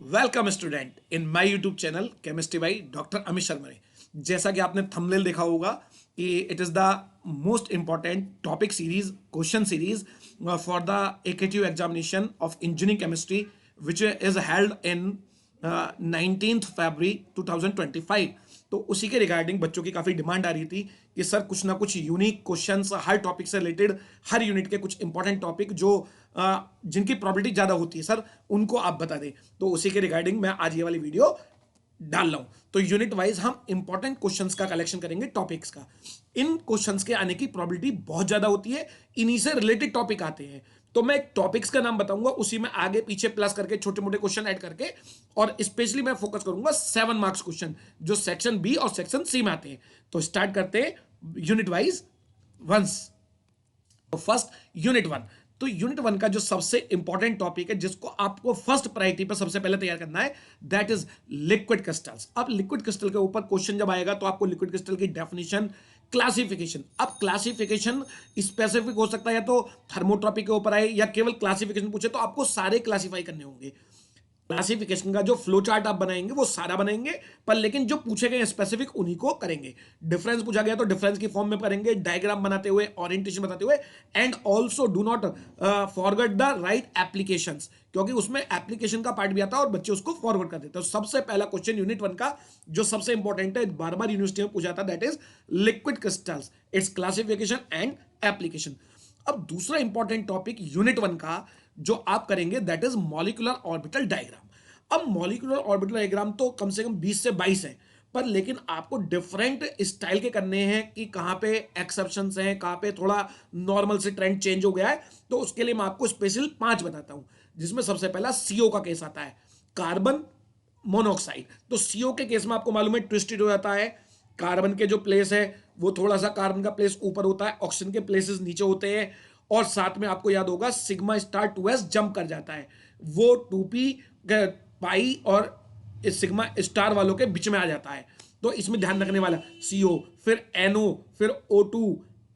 Welcome student in my YouTube channel chemistry by doctor Amit Sharma. जैसा कि आपने थंबनेल देखा होगा कि it is the most important topic series question series for the AKTU examination of engineering chemistry which is held in 19 February 2025। तो उसी के regarding बच्चों की काफ़ी डिमांड आ रही थी कि सर कुछ ना कुछ यूनिक क्वेश्चंस हर टॉपिक से रिलेटेड, हर यूनिट के कुछ इंपॉर्टेंट टॉपिक जो जिनकी प्रॉबिलिटी ज़्यादा होती है सर उनको आप बता दें। तो उसी के रिगार्डिंग मैं आज ये वाली वीडियो डाल रहा हूं। तो यूनिट वाइज हम इंपॉर्टेंट क्वेश्चंस का कलेक्शन करेंगे, टॉपिक्स का। इन क्वेश्चंस के आने की प्रॉबिलिटी बहुत ज्यादा होती है, इन्हीं से रिलेटेड टॉपिक आते हैं। तो मैं टॉपिक्स का नाम बताऊंगा, उसी में आगे पीछे प्लस करके छोटे मोटे क्वेश्चन ऐड करके, और स्पेशली मैं फोकस करूंगा 7 मार्क्स क्वेश्चन जो सेक्शन बी और सेक्शन सी में आते हैं। तो स्टार्ट करते हैं यूनिट वाइज वंस। तो फर्स्ट यूनिट 1। तो यूनिट 1 का जो सबसे इंपॉर्टेंट टॉपिक है जिसको आपको फर्स्ट प्रायोरिटी पर सबसे पहले तैयार करना है, दैट इज लिक्विड क्रिस्टल्स। अब लिक्विड क्रिस्टल के ऊपर क्वेश्चन जब आएगा तो आपको लिक्विड क्रिस्टल की डेफिनेशन, क्लासिफिकेशन। अब क्लासिफिकेशन स्पेसिफिक हो सकता है, या तो थर्मोट्रॉपी के ऊपर आए या केवल क्लासिफिकेशन पूछे, तो आपको सारे क्लासिफाई करने होंगे। क्लासिफिकेशन का जो फ्लो चार्ट आप बनाएंगे वो सारा बनाएंगे, पर लेकिन जो पूछे गए स्पेसिफिक उन्हीं को करेंगे। डिफरेंस पूछा गया तो डिफरेंस की फॉर्म में करेंगे, डायग्राम बनाते हुए, ओरिएंटेशन बताते हुए, and also do not forget the right applications, क्योंकि उसमें एप्लीकेशन का पार्ट भी आता है और बच्चे उसको फॉरवर्ड कर देते हैं। तो सबसे पहला क्वेश्चन यूनिट 1 का जो सबसे इंपॉर्टेंट है, बार बार यूनिवर्सिटी में पूछा था, that is liquid crystals, it's classification and application. अब दूसरा इंपॉर्टेंट टॉपिक यूनिट 1 का जो आप करेंगे, that is molecular orbital diagram. अब मॉलिक्यूलर ऑर्बिटल डायग्राम तो कम से कम 20 से 22 है, पर लेकिन आपको डिफरेंट स्टाइल के करने हैं कि कहाँ पे एक्सेप्शंस हैं, कहाँ पे थोड़ा नॉर्मल से ट्रेंड चेंज हो गया है। तो उसके लिए मैं आपको स्पेशल 5 बताता हूं, जिसमें सबसे पहला सीओ का केस आता है, कार्बन मोनोऑक्साइड। तो सीओ के केस में आपको मालूम है ट्विस्टेड हो जाता है, कार्बन के जो प्लेस है वो थोड़ा सा, कार्बन का प्लेस ऊपर होता है, ऑक्सीजन के प्लेसेस नीचे होते हैं, और साथ में आपको याद होगा सिग्मा स्टार 2s जंप कर जाता है, वो 2p पाई और इस सिग्मा स्टार वालों के बीच में आ जाता है। तो इसमें ध्यान रखने वाला CO, फिर NO, फिर O2,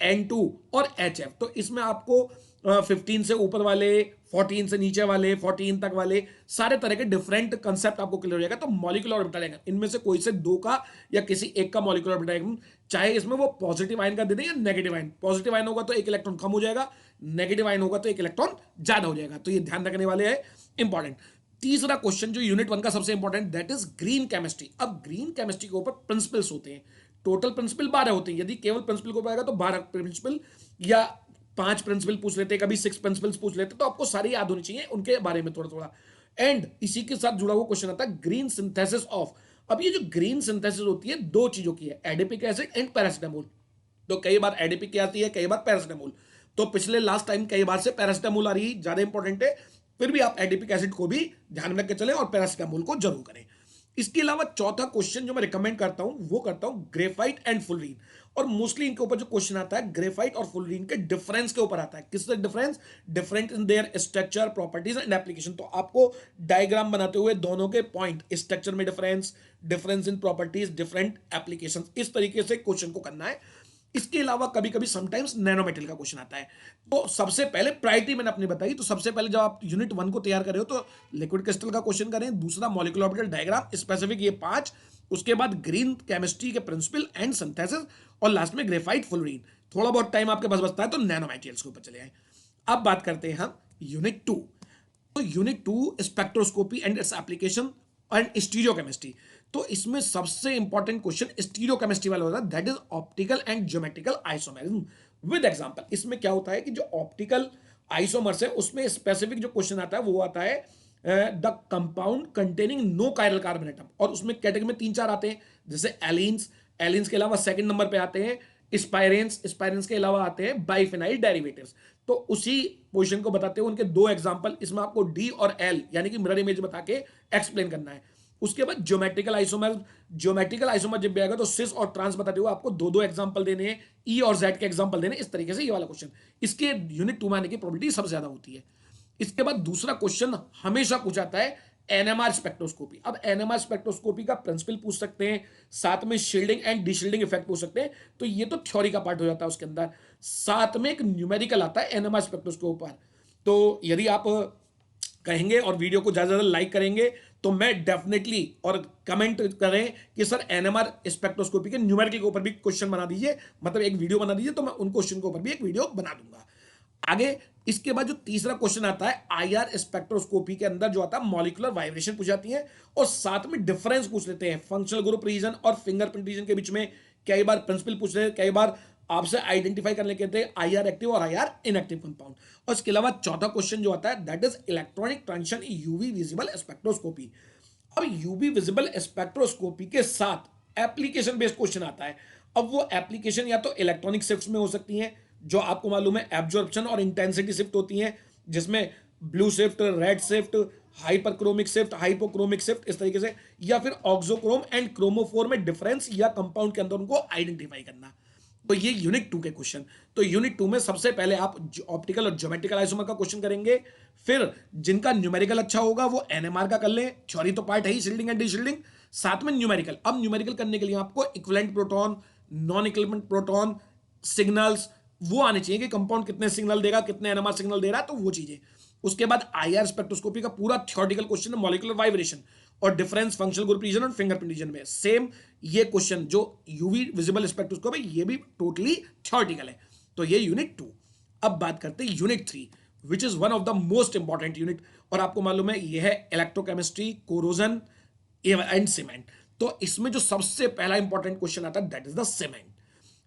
N2 और HF। तो इसमें आपको 15 से ऊपर वाले, 14 से नीचे वाले, 14 तक वाले, सारे तरह के डिफरेंट कंसेप्ट आपको क्लियर हो जाएगा। तो मॉलिक्यूलर ऑर्बिटल डायग्राम, इनमें से कोई से दो का या किसी एक का मॉलिक्यूलर ऑर्बिटल डायग्राम, चाहे इसमें वो पॉजिटिव आयन का दे दें या नेगेटिव आयन। पॉजिटिव आयन होगा तो एक इलेक्ट्रॉन कम हो जाएगा, नेगेटिव आयन होगा तो एक इलेक्ट्रॉन ज्यादा हो जाएगा। तो ये ध्यान रखने वाले हैं, इंपॉर्टेंट। तीसरा क्वेश्चन जो यूनिट 1 का सबसे important, that is green chemistry. अब ग्रीन केमिस्ट्री के ऊपर प्रिंसिपल्स होते हैं, टोटल प्रिंसिपल 12 होते हैं। यदि केवल प्रिंसिपल को पाएगा तो 12 प्रिंसिपल या 5 प्रिंसिपल पूछ लेते, कभी 6 प्रिंसिपल्स पूछ लेते, तो आपको सारी याद होनी चाहिए उनके बारे में थोड़ा थोड़ा। एंड इसी के साथ जुड़ा हुआ क्वेश्चन आता है ग्रीन सिंथेसिस ऑफ। अब ये जो ग्रीन सिंथेसिस होती है, दो चीजों की है, एडिपिक एसिड एंड पैरासिटामोल। तो कई बार एडिपिक की आती है, कई बार पैरासिटामोल। तो पिछले लास्ट टाइम कई बार से पैरासिटामोल आ रही है, ज्यादा इंपॉर्टेंट है। फिर भी आप एडिपिक एसिड को भी ध्यान में रख के चले और पैरासिटामोल को जरूर करें। इसके अलावा चौथा क्वेश्चन जो मैं रिकमेंड करता हूं वो करता हूं ग्रेफाइट एंड फुलरीन। और मोस्टली इनके ऊपर जो क्वेश्चन आता है ग्रेफाइट और फुलरीन के डिफरेंस के ऊपर आता है। किससे difference? Different in their structure, properties and application. तो आपको डायग्राम बनाते हुए दोनों के पॉइंट, स्ट्रक्चर में difference, difference in properties, different application, इस तरीके से क्वेश्चन को करना है। इसके अलावा कभी कभी समटाइम्स नैनो मेटेरियल का क्वेश्चन आता है। तो सबसे पहले प्रायोरिटी मैंने अपनी बताई, तो सबसे पहले जब आप यूनिट 1 को तैयार कर रहे हो तो लिक्विड क्रिस्टल का क्वेश्चन करें, दूसरा मॉलिक्यूलर ऑर्बिटल डायग्राम स्पेसिफिक, ये 5, उसके बाद ग्रीन केमिस्ट्री के प्रिंसिपल एंड सिंथेसिस, और लास्ट में ग्रेफाइट फुलरीन। थोड़ा बहुत टाइम आपके पास बचता है तो नैनो मटेरियल्स के ऊपर चले आए। अब बात करते हैं हम यूनिट 2। तो unit 2 spectroscopy and its application and stereo chemistry. तो इसमें सबसे इंपॉर्टेंट क्वेश्चन स्टीरियो केमिस्ट्री वाला होता है, that is optical and geometrical isomerism with example. इसमें क्या होता है कि जो ऑप्टिकल आइसोमर्स है उसमें स्पेसिफिक जो क्वेश्चन आता है वो आता है the compound containing no chiral carbon atom. और उसमें कैटेगरी में 3-4 आते हैं, जैसे एलिन्स, एलिन्स के अलावा सेकंड नंबर पे आते हैं स्पाइरेंस, स्पाइरेंस के अलावा आते हैं बाइफिनाइल डेरिवेटिव्स। तो उसी पोजीशन को बताते हुए उनके 2 एग्जांपल इसमें आपको D और L यानी कि मिरर इमेज बता के एक्सप्लेन करना है। उसके बाद ज्योमेट्रिकल आइसोमर, ज्योमेट्रिकल आइसोमर जब भी आएगा तो सिस और ट्रांस बताते हुए आपको 2-2 एग्जांपल देने हैं, E और Z के एग्जांपल देने, इस तरीके से ये वाला क्वेश्चन। इसके यूनिट 2 में आने की प्रोबेबिलिटी सबसे ज्यादा होती है। इसके बाद दूसरा क्वेश्चन हमेशा पूछा जाता है एनएमआर स्पेक्ट्रोस्कोपी। अब एनएमआर स्पेक्ट्रोस्कोपी का प्रिंसिपल पूछ सकते हैं, साथ में शील्डिंग एंड डीशील्डिंग इफेक्ट पूछ सकते हैं। तो ये तो थ्योरी का पार्ट हो जाता है उसके अंदर। साथ में एक न्यूमेरिकल आता है एनएमआर स्पेक्ट्रोस्कोप पर। तो यदि आप कहेंगे और वीडियो को ज्यादा से ज्यादा लाइक करेंगे तो मैं डेफिनेटली, और कमेंट करें कि सर एनएमआर स्पेक्ट्रोस्कोपी के न्यूमेरिकल के ऊपर भी क्वेश्चन बना दीजिए, मतलब एक वीडियो बना दीजिए, तो मैं उन क्वेश्चन के ऊपर भी एक वीडियो बना दूंगा। आगे इसके बाद जो तीसरा क्वेश्चन आता है आईआर स्पेक्ट्रोस्कोपी के अंदर जो आता है मॉलिक्यूलर वाइब्रेशन पूछ जाती है, और साथ में डिफरेंस पूछ लेते हैं फंक्शनल ग्रुप रीजन और फिंगरप्रिंट रीजन के बीच में। कई बार प्रिंसिपल पूछ रहे हैं, कई बार आपसे आइडेंटिफाई करने कहते हैं आईआर एक्टिव और आईआर इनएक्टिव कंपाउंड। और इसके अलावा चौथा क्वेश्चन जो आता है that is electronic transition UV visible spectroscopy. अब यूवी विजिबल स्पेक्ट्रोस्कोपी के साथ एप्लीकेशन बेस्ड क्वेश्चन आता है। अब वो एप्लीकेशन या तो इलेक्ट्रॉनिक शिफ्ट में हो सकती हैं, जो आपको मालूम है एब्जॉर्प्शन और इंटेंसिटी शिफ्ट होती हैं, जिसमें blue shift, red shift, hyperchromic shift, hypochromic shift, इस तरीके से, या फिर ऑक्सोक्रोम एंड क्रोमोफोर में डिफरेंस या कंपाउंड के अंदर उनको आइडेंटिफाई करना। तो ये यूनिट 2 के क्वेश्चन। तो यूनिट 2 में सबसे पहले आप ऑप्टिकल और ज्योमेट्रिकल आइसोमर का क्वेश्चन करेंगे, फिर जिनका न्यूमेरिकल अच्छा होगा वो एनएमआर का कर लें, थ्योरी तो पार्ट है ही, शील्डिंग एंड डीशील्डिंग, साथ में न्यूमेरिकल। अब न्यूमेरिकल करने के लिए आपको equivalent proton, non equivalent proton, signals वो आने चाहिए कि कंपाउंड कितने सिग्नल देगा, कितने एनएमआर सिग्नल दे रहा है, तो वो चीजें। उसके बाद आईआर स्पेक्ट्रोस्कोपी का पूरा थ्योरेटिकल क्वेश्चन है मॉलिक्यूलर वाइब्रेशन और डिफरेंस फंक्शनल ग्रुप रीजन और फिंगरप्रिंट रीजन में। सेम ये क्वेश्चन जो यूवी विजिबल स्पेक्ट्रोस्कोप है ये भी टोटली थ्योरेटिकल है। तो ये यूनिट 2। अब बात करते हैं unit 3 which is one of the most important unit, और आपको मालूम है ये है इलेक्ट्रोकेमिस्ट्री, कोरोजन एंड सीमेंट। तो इसमें जो सबसे पहला इंपॉर्टेंट क्वेश्चन आता है that is the cement.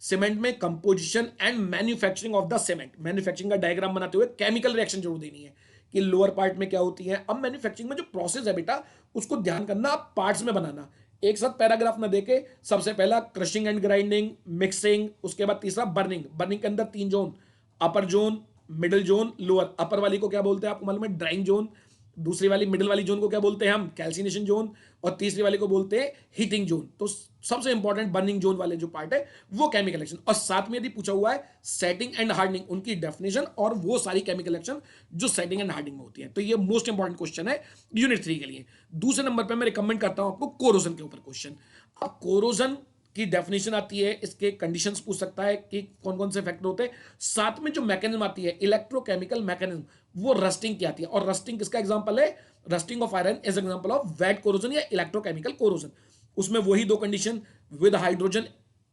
Cement में composition and manufacturing of the cement, manufacturing का डायग्राम बनाते हुए केमिकल रिएक्शन जरूर देनी है कि लोअर पार्ट में क्या होती है। अब मैन्युफैक्चरिंग में जो प्रोसेस है बेटा उसको ध्यान करना, आप पार्ट्स में बनाना, एक साथ पैराग्राफ ना देके। सबसे पहला क्रशिंग एंड ग्राइंडिंग, मिक्सिंग, उसके बाद तीसरा बर्निंग। बर्निंग के अंदर 3 zone, upper zone, middle zone, lower. Upper वाली को क्या बोलते हैं आपको मालूम है, ड्राइंग जोन। दूसरी वाली मिडिल वाली जोन को क्या बोलते हैं हम, कैल्सिनेशन जोन। और तीसरी वाली को बोलते हैं हीटिंग जोन। तो सबसे इंपॉर्टेंट बर्निंग जोन वाले जो पार्ट है वो केमिकल एक्शन। और साथ में यदि पूछा हुआ है सेटिंग एंड हार्डनिंग, उनकी डेफिनेशन और वो सारी केमिकल एक्शन जो सेटिंग एंड हार्डनिंग में होती है। तो ये मोस्ट इंपॉर्टेंट क्वेश्चन है यूनिट 3 के लिए। दूसरे नंबर पर मैं रिकमेंड करता हूं आपको कोरोजन के ऊपर क्वेश्चन। अब कोरोजन की डेफिनेशन आती है, इसके कंडीशंस पूछ सकता है कि कौन कौन से फैक्टर होते हैं, साथ में जो मैकेनिज्म आती है इलेक्ट्रोकेमिकल मैकेनिज्म, वो रस्टिंग की आती है। और रस्टिंग किसका एग्जांपल है, rusting of iron is example of wet corrosion या इलेक्ट्रोकेमिकल कोरोजन। उसमें वही 2 condition with hydrogen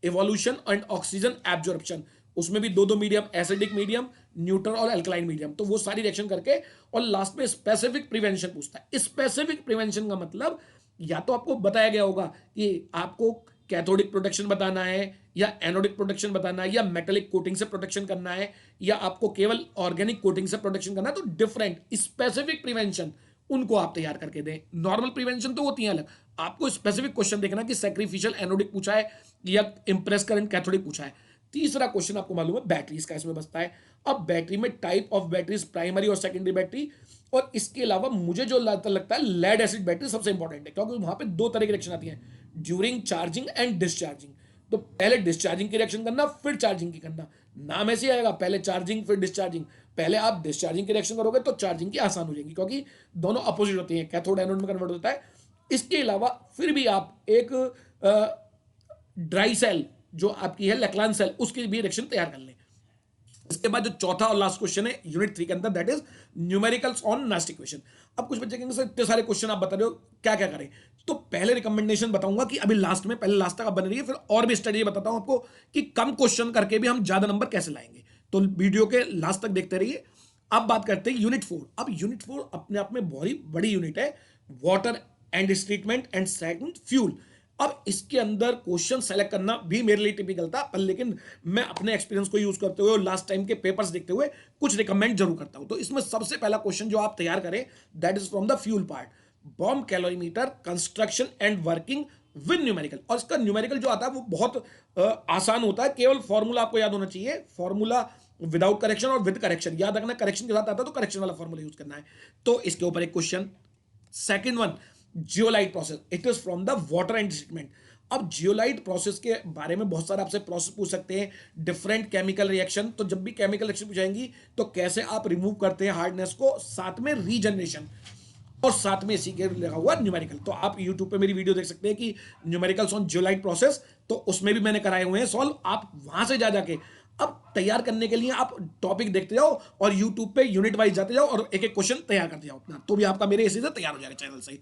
evolution and oxygen absorption, उसमें भी 2 मीडियम, एसिडिक मीडियम, न्यूट्रल और अल्कलाइन मीडियम। तो वो सारी रिएक्शन करके और लास्ट में स्पेसिफिक प्रिवेंशन पूछता है। स्पेसिफिक प्रिवेंशन का मतलब या तो आपको बताया गया होगा कि आपको कैथोडिक प्रोटेक्शन बताना है या एनोडिक प्रोटेक्शन बताना है या मेटेलिक कोटिंग से प्रोटेक्शन करना है या आपको केवल ऑर्गेनिक कोटिंग से प्रोटेक्शन करना है। तो डिफरेंट स्पेसिफिक प्रिवेंशन उनको आप तैयार करके दें। नॉर्मल प्रिवेंशन तो होती है अलग, आपको स्पेसिफिक क्वेश्चन देखना कि सैक्रिफिशियल एनोडिक पूछा है या इंप्रेस करंट कैथोडिक पूछा है। तीसरा क्वेश्चन आपको मालूम है बैटरीज का इसमें बचता है। अब बैटरी में टाइप ऑफ बैटरीज, प्राइमरी और सेकेंडरी बैटरी, और इसके अलावा मुझे जो लगता है लेड एसिड बैटरी सबसे इंपॉर्टेंट है, क्योंकि वहां पे 2 तरह की रिएक्शन आती है, ड्यूरिंग चार्जिंग एंड डिस्चार्जिंग। तो पहले डिस्चार्जिंग की रिएक्शन करना, फिर चार्जिंग की करना। नाम ऐसे आएगा, पहले चार्जिंग फिर डिस्चार्जिंग। पहले आप डिस्चार्जिंग की रिएक्शन करोगे तो चार्जिंग की आसान हो जाएगी, क्योंकि दोनों अपोजिट होती हैं, कैथोड एनोड में कन्वर्ट होता है। इसके अलावा फिर भी आप एक ड्राई सेल जो आपकी है लैक्लान सेल, उसकी भी रिएक्शन तैयार कर लें। इसके बाद जो चौथा और लास्ट क्वेश्चन है यूनिट 3 के अंदर that is numericals on Nernst equation. अब कुछ बच्चे कहेंगे सर इतने सारे क्वेश्चन आप बता रहे हो, क्या क्या करें। तो पहले रिकमेंडेशन बताऊंगा कि अभी लास्ट में, पहले लास्ट तक आप बने रहिए, फिर और भी स्टडी बताता हूं आपको कि कम क्वेश्चन करके भी हम ज्यादा नंबर कैसे लाएंगे। तो वीडियो के लास्ट तक देखते रहिए। अब बात करते हैं यूनिट 4। अब यूनिट 4 अपने आप में बहुत बड़ी यूनिट है, water and treatment and second fuel. अब इसके अंदर क्वेश्चन सेलेक्ट करना भी मेरे लिए टिपिकल था, पर लेकिन मैं अपने एक्सपीरियंस को यूज करते हुए और लास्ट टाइम के पेपर्स देखते हुए कुछ रिकमेंड जरूर करता हूं। तो इसमें सबसे पहला क्वेश्चन जो आप तैयार करें that is from the fuel part, bomb calorimeter construction and working with numerical. और इसका न्यूमेरिकल जो आता है वो बहुत आसान होता है, केवल फॉर्मूला आपको याद होना चाहिए। फॉर्मूला विदाउट करेक्शन और विद करेक्शन याद रखना, करेक्शन के साथ आता है तो करेक्शन वाला फॉर्मूला यूज करना है। तो इसके ऊपर एक question. Second one, zeolite process, it is from the water and treatment. अब जियोलाइट प्रोसेस के बारे में बहुत सारे आपसे प्रोसेस पूछ सकते हैं, डिफरेंट केमिकल रिएक्शन। तो जब भी केमिकल रिएक्शन पूछाएंगी तो कैसे आप रिमूव करते हैं हार्डनेस को, साथ में रीजनरेशन, और साथ में इसी के लगा हुआ न्यूमेरिकल। तो आप YouTube पे मेरी वीडियो देख सकते हैं कि न्यूमेरिकल्स ऑन जियोलाइट प्रोसेस, तो उसमें भी मैंने कराए हुए हैं सॉल्व। आप वहां से जा जाके अब तैयार करने के लिए आप टॉपिक देखते जाओ और YouTube पे यूनिट वाइज जाते जाओ और एक एक क्वेश्चन तैयार करते जाओ अपना, तो भी आपका मेरे इसी से तैयार हो जाएगा चैनल से।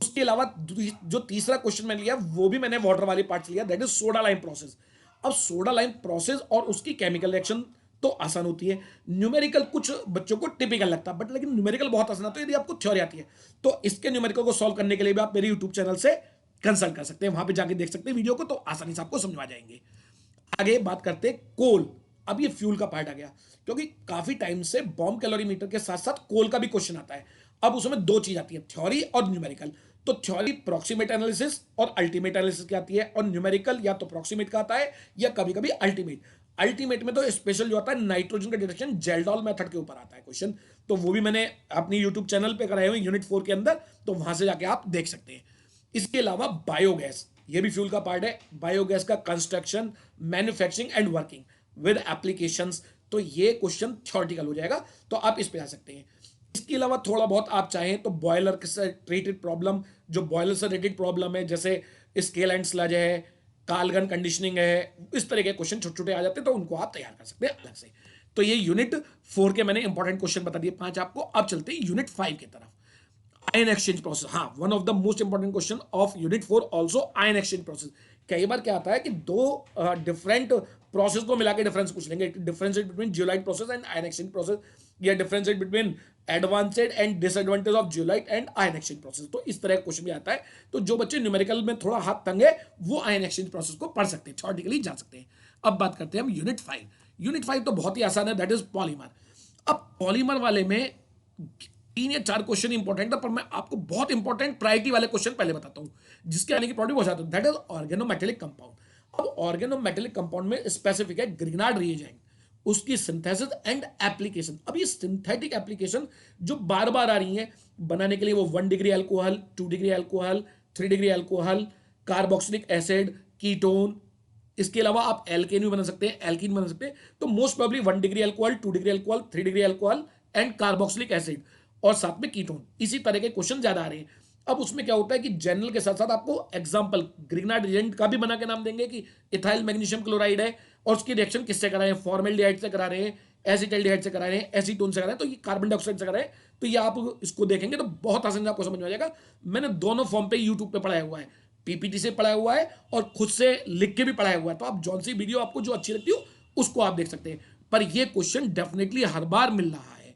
उसके अलावा जो तीसरा क्वेश्चन मैंने लिया वो भी मैंने वाटर वाली पार्ट से लिया, that is soda lime process. अब सोडा लाइम प्रोसेस और उसकी केमिकल रिएक्शन तो आसान होती है, न्यूमेरिकल कुछ बच्चों को टिपिकल लगता है, बट लेकिन न्यूमेरिकल बहुत आसान आता है यदि आपको थ्योरी आती है। तो इसके न्यूमेरिकल को सॉल्व करने के लिए भी आप मेरे यूट्यूब चैनल से कंसल्ट कर सकते हैं, वहां पे जाके देख सकते हैं वीडियो को, तो आसानी से आपको समझ आ जाएंगे। आगे बात करते हैं कोल। अब ये फ्यूल का पार्ट आ गया, क्योंकि काफी टाइम से बॉम्ब कैलोरीमीटर के साथ साथ कोल का भी क्वेश्चन आता है। अब उसमें दो चीज आती है, थ्योरी और न्यूमेरिकल। तो थ्योरी प्रोक्सीमेट एनालिसिस और अल्टीमेट एनालिसिस की आती है, और न्यूमेरिकल या तो प्रोक्सीमेट का आता है या कभी कभी अल्टीमेट। अल्टीमेट में तो स्पेशल जो आता है नाइट्रोजन का डिटेक्शन जेल्डॉल मेथड के ऊपर आता है क्वेश्चन, तो वो भी मैंने अपनी यूट्यूब चैनल पे कराए हुए यूनिट 4 के अंदर, तो वहां से जाके आप देख सकते हैं। इसके अलावा बायोगैस, ये भी फ्यूल का पार्ट है, बायोगैस का construction, manufacturing and working with applications, तो ये क्वेश्चन थ्योरेटिकल हो जाएगा, तो आप इस पे आ सकते हैं। इसके अलावा थोड़ा बहुत आप चाहें तो बॉयलर से रिलेटेड प्रॉब्लम, जो बॉयलर से रिलेटेड प्रॉब्लम है, जैसे स्केल एंड स्लज है, कालगन कंडीशनिंग है, इस तरह के क्वेश्चन छोटे छोटे आ जाते हैं, तो उनको आप तैयार कर सकते हैं अलग से। तो ये यूनिट 4 के मैंने इंपॉर्टेंट क्वेश्चन बता दिए 5 आपको। अब चलते हैं यूनिट 5 की तरफ, आयन एक्सचेंज प्रोसेस। हाँ, one of the most important question of unit 4 also ion exchange process. कई बार क्या आता है कि दो डिफरेंट प्रोसेस को मिला के डिफरेंस पूछ लेंगे, differentiate between zeolite process and ion exchange process, या differentiate between advantage and disadvantage of zeolite and ion exchange process, तो इस तरह का क्वेश्चन भी आता है। तो जो बच्चे न्यूमेरिकल में थोड़ा हाथ तंग है वो आयन एक्सचेंज प्रोसेस को पढ़ सकते हैं, थ्योरेटिकली जान सकते हैं। अब बात करते हैं हम यूनिट 5। यूनिट 5 तो बहुत ही आसान है, दैट इज पॉलीमर। अब पॉलीमर वाले में 3 या 4 क्वेश्चन इंपॉर्टेंट है, पर मैं आपको बहुत इंपॉर्टेंट प्रायोरिटी वाले क्वेश्चन पहले बताता हूं, जिसके आने की प्रॉपर्टी बहुत ज्यादा, दैट इज ऑर्गेनोमेटेलिक कंपाउंड। अब ऑर्गेनोमेटेलिक कंपाउंड में स्पेसिफिक है ग्रिग्नार्ड रिएजेंट, उसकी सिंथेसिस एंड एप्लीकेशन। अब ये सिंथेटिक एप्लीकेशन जो बार बार आ रही है बनाने के लिए, वो 1 degree alcohol, 2 degree alcohol, 3 degree alcohol, carboxylic acid, ketone, इसके अलावा आप एल्केन भी बना सकते हैं, एल्कीन बना सकते हैं। तो most probably 1 degree alcohol, 2 degree alcohol, 3 degree alcohol and carboxylic acid, और साथ में कीटोन, इसी तरह के क्वेश्चन ज्यादा आ रहे हैं। अब उसमें क्या होता है कि जनरल के साथ साथ आपको एग्जांपल ग्रिग्नार्ड रिएजेंट का भी बना के नाम देंगे कि इथाइल मैग्नीशियम क्लोराइड है, और उसकी रिएक्शन किससे करा रहे हैं, फॉर्मेल्डिहाइड से करा रहे हैं, एसिटाल्डिहाइड से करा रहे हैं, एसीटोन से करा रहे हैं, तो ये कार्बन डाइऑक्साइड से करा रहे हैं। तो ये आप इसको देखेंगे तो बहुत आसानी से आपको समझ में आ जाएगा। मैंने दोनों फॉर्म पे यूट्यूब पे पढ़ाया हुआ है, पीपीटी से पढ़ाया हुआ है और खुद से लिख के भी पढ़ाया हुआ है, तो आप जौन सी वीडियो आपको जो अच्छी लगती हो उसको आप देख सकते हैं, पर ये क्वेश्चन डेफिनेटली हर बार मिल रहा है।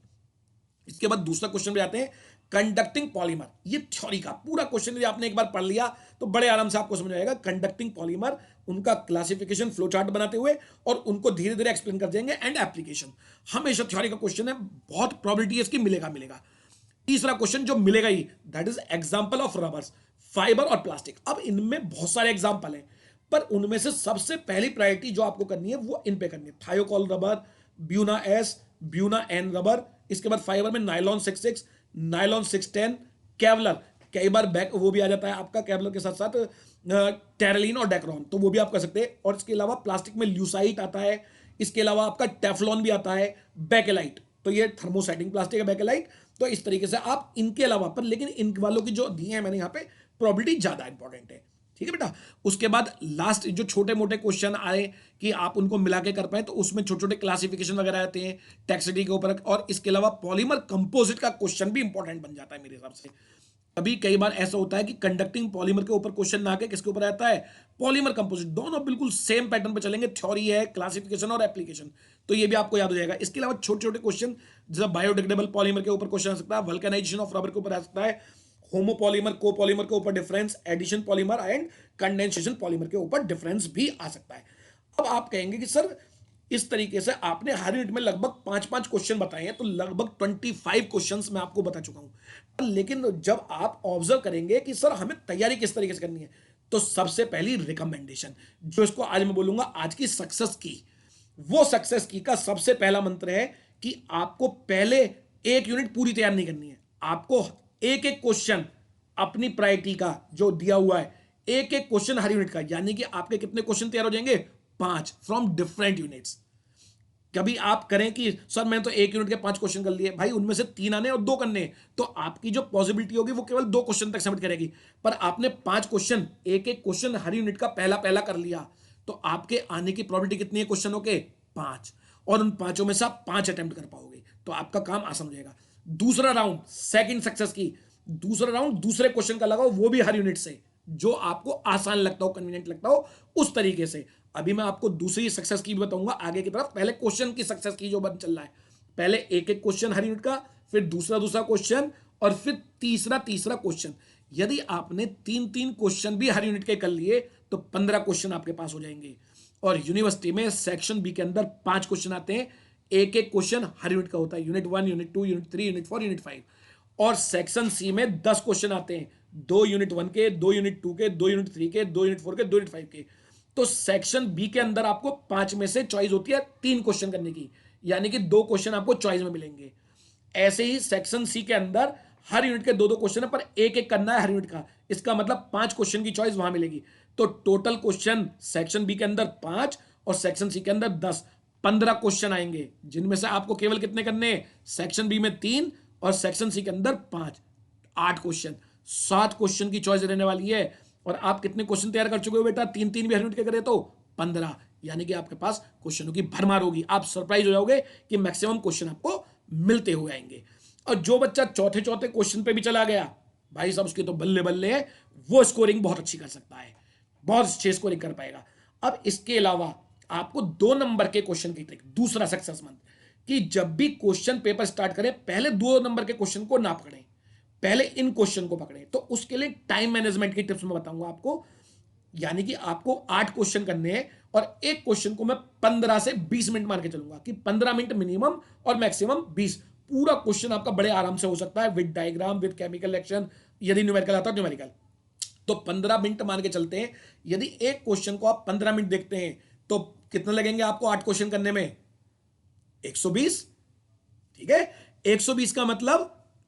इसके बाद दूसरा क्वेश्चन पे आते हैं, कंडक्टिंग पॉलीमर। ये थ्योरी का पूरा क्वेश्चन यदि आपने एक बार पढ़ लिया तो बड़े आराम से आपको समझ आएगा। कंडक्टिंग पॉलीमर, उनका क्लासिफिकेशन फ्लो चार्ट बनाते हुए और उनको धीरे धीरे एक्सप्लेन कर देंगे, एंड एप्लीकेशन। हमेशा थ्योरी का क्वेश्चन है, बहुत प्रोबेबिलिटी है इसकी मिलेगा मिलेगा। तीसरा क्वेश्चन जो मिलेगा ही, that is example of rubbers, fibre और प्लास्टिक। अब इनमें बहुत सारे एग्जांपल हैं, पर उनमें से सबसे पहली प्रायोरिटी जो आपको करनी है वो इन पे करनी है, Thiokol rubber, Buna S, Buna N rubber. इसके बाद फाइबर में नायलॉन 66, नायलॉन 610, केवलर, कई बार बैक वो भी आ जाता है आपका केवलर के साथ साथ टेरेलिन और डेक्रॉन, तो वो भी आप कर सकते हैं। और इसके अलावा प्लास्टिक में ल्यूसाइट आता है, इसके अलावा आपका टेफ्लॉन भी आता है, बेकेलाइट, तो ये थर्मोसेटिंग प्लास्टिक है बेकेलाइट। तो इस तरीके से आप इनके अलावा, पर लेकिन इन वालों की जो दी है मैंने यहाँ पे प्रोबेबिलिटी ज्यादा इंपॉर्टेंट है, ठीक है बेटा। उसके बाद लास्ट जो छोटे मोटे क्वेश्चन आए कि आप उनको मिला के कर पाए, तो उसमें छोटे छोटे क्लासिफिकेशन वगैरह आते हैं टेक्सटी के ऊपर, और इसके अलावा पॉलीमर कंपोजिट का क्वेश्चन भी इंपॉर्टेंट बन जाता है मेरे हिसाब से। अभी कई बार ऐसा होता है कि कंडक्टिंग पॉलीमर के ऊपर क्वेश्चन ना आके किसके ऊपर आता है, पॉलीमर कंपोजिट, दोनों बिल्कुल सेम पैटर्न पे चलेंगे, थ्योरी है, क्लासिफिकेशन और एप्लीकेशन, तो ये भी आपको याद हो जाएगा। इसके अलावा छोटे छोटे क्वेश्चन जैसे बायोडिग्रेडेबल पॉलीमर के ऊपर क्वेश्चन आ सकता है, वल्केनाइजेशन ऑफ रबर के ऊपर आ सकता है, होमोपॉलीमर कोपॉलीमर के ऊपर difference, addition polymer and condensation polymer के ऊपर डिफरेंस भी आ सकता है। अब आप कहेंगे कि सर इस तरीके से आपने हर यूनिट में लगभग 5-5 क्वेश्चन बताए हैं, तो लगभग 25 क्वेश्चंस मैं आपको बता चुका हूं। लेकिन जब आप ऑब्जर्व करेंगे कि सर हमें तैयारी किस तरीके से करनी है, तो सबसे पहली रिकमेंडेशन जो इसको आज मैं बोलूंगा आज की सक्सेस की, वो सक्सेस की का सबसे पहला मंत्र है कि आपको पहले एक यूनिट पूरी तैयार नहीं करनी है, आपको एक एक क्वेश्चन अपनी प्रायोरिटी का जो दिया हुआ है, एक एक क्वेश्चन हर यूनिट का, यानी कि आपके कितने क्वेश्चन तैयार हो जाएंगे, 5 फ्रॉम डिफरेंट यूनिट्स। कभी आप करें कि सर मैं तो एक यूनिट के 5 क्वेश्चन कर लिए, भाई उनमें से 3 आने और 2 करने, तो आपकी जो पॉसिबिलिटी होगी वो केवल 2 क्वेश्चन तक सबमिट करेगी। पर आपने 5 क्वेश्चन, एक एक क्वेश्चन हर यूनिट का पहला पहला कर लिया, तो आपके आने की प्रोबेबिलिटी कितनी है क्वेश्चनों के, 5, और उन 5 में से आप 5 अटेम्प्ट कर पाओगे, तो आपका काम आसान हो जाएगा। दूसरा राउंड, सेकंड सक्सेस की, दूसरा राउंड दूसरे क्वेश्चन का लगाओ, वो भी हर यूनिट से, जो आपको आसान लगता हो, कन्वीनियंट लगता हो उस तरीके से। अभी मैं आपको दूसरी सक्सेस की भी बताऊंगा आगे की तरफ, पहले क्वेश्चन की सक्सेस की जो बन चल रहा है, पहले एक एक क्वेश्चन हर यूनिट का, फिर दूसरा दूसरा क्वेश्चन, और फिर तीसरा तीसरा क्वेश्चन। यदि आपने तीन तीन क्वेश्चन भी हर यूनिट के कर लिए तो 15 क्वेश्चन आपके पास हो जाएंगे। और यूनिवर्सिटी में सेक्शन बी के अंदर 5 क्वेश्चन आते हैं, एक एक क्वेश्चन हर यूनिट का होता है, unit 1, unit 2, unit 3, unit 4, unit 5। और सेक्शन सी में 10 क्वेश्चन आते हैं, 2 यूनिट 1 के, 2 यूनिट 2 के, 2 यूनिट 3 के, 2 यूनिट 4 के, 2 यूनिट 5 के। तो सेक्शन बी के अंदर आपको 5 में से चॉइस होती है 3 क्वेश्चन करने की, यानी कि 2 क्वेश्चन आपको चॉइस में मिलेंगे। ऐसे ही सेक्शन सी के अंदर हर यूनिट के 2-2 क्वेश्चन है, पर एक एक करना है हर यूनिट का, इसका मतलब 5 क्वेश्चन की चॉइस वहां मिलेगी। तो टोटल क्वेश्चन सेक्शन बी के अंदर 5 और सेक्शन सी के अंदर 10, 15 क्वेश्चन आएंगे, जिनमें से आपको केवल कितने करने हैं, सेक्शन बी में 3 और सेक्शन सी के अंदर 5, 8 क्वेश्चन, 7 क्वेश्चन की चॉइस रहने वाली है। और आप कितने क्वेश्चन तैयार कर चुके हो बेटा, 3-3 भी हर यूनिट के करे तो 15, यानी कि आपके पास क्वेश्चनों की भरमार होगी। आप सरप्राइज हो जाओगे कि मैक्सिमम क्वेश्चन आपको मिलते हुए आएंगे। और जो बच्चा चौथे चौथे क्वेश्चन पे भी चला गया, भाई साहब उसकी तो बल्ले बल्ले है, वो स्कोरिंग बहुत अच्छी कर सकता है, बहुत अच्छी स्कोरिंग कर पाएगा। अब इसके अलावा आपको 2 नंबर के क्वेश्चन की ट्रिक, दूसरा सक्सेस मंत्र, कि जब भी क्वेश्चन पेपर स्टार्ट करें पहले 2 नंबर के क्वेश्चन को ना पकड़ें, पहले इन क्वेश्चन को पकड़ें। तो उसके लिए टाइम मैनेजमेंट की टिप्स मैं बताऊंगा आपको, यानी कि आपको 8 क्वेश्चन करने हैं और एक क्वेश्चन को मैं 15 से 20 मिनट मान के चलूंगा, कि 15 मिनट मिनिमम और मैक्सिमम 20। पूरा क्वेश्चन आपका बड़े आराम से हो सकता है, with diagram, with chemical reaction, यदि न्यूमेरिकल आता है न्यूमेरिकल। तो 15 मिनट मान के चलते हैं। यदि एक क्वेश्चन को आप 15 मिनट देखते हैं तो कितने लगेंगे आपको 8 क्वेश्चन करने में, 120। ठीक है, 120 का मतलब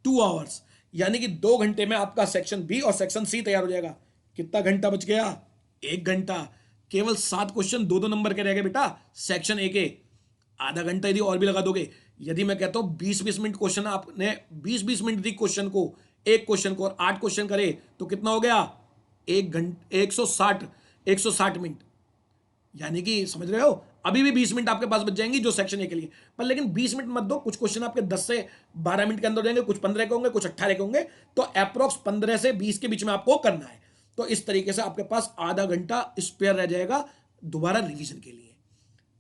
2 आवर्स, यानी कि 2 घंटे में आपका सेक्शन बी और सेक्शन सी तैयार हो जाएगा। कितना घंटा बच गया, 1 घंटा। केवल 7 क्वेश्चन 2-2 नंबर के रह गए बेटा सेक्शन ए के, आधा घंटा यदि और भी लगा दोगे, यदि मैं कहता हूं 20-20 मिनट क्वेश्चन, आपने 20-20 मिनट दी क्वेश्चन को, एक क्वेश्चन को, और 8 क्वेश्चन करे तो कितना हो गया, 1 घंटे 160 मिनट, यानी कि समझ रहे हो, अभी भी 20 मिनट आपके पास बच जाएंगी जो सेक्शन ए के लिए। पर लेकिन 20 मिनट मत दो, कुछ क्वेश्चन आपके 10 से 12 मिनट के अंदर हो जाएंगे, कुछ 15 के होंगे, कुछ 18 के होंगे, तो अप्रोक्स 15 से 20 के बीच में आपको करना है। तो इस तरीके से आपके पास आधा घंटा स्पेयर रह जाएगा दोबारा रिवीजन के लिए।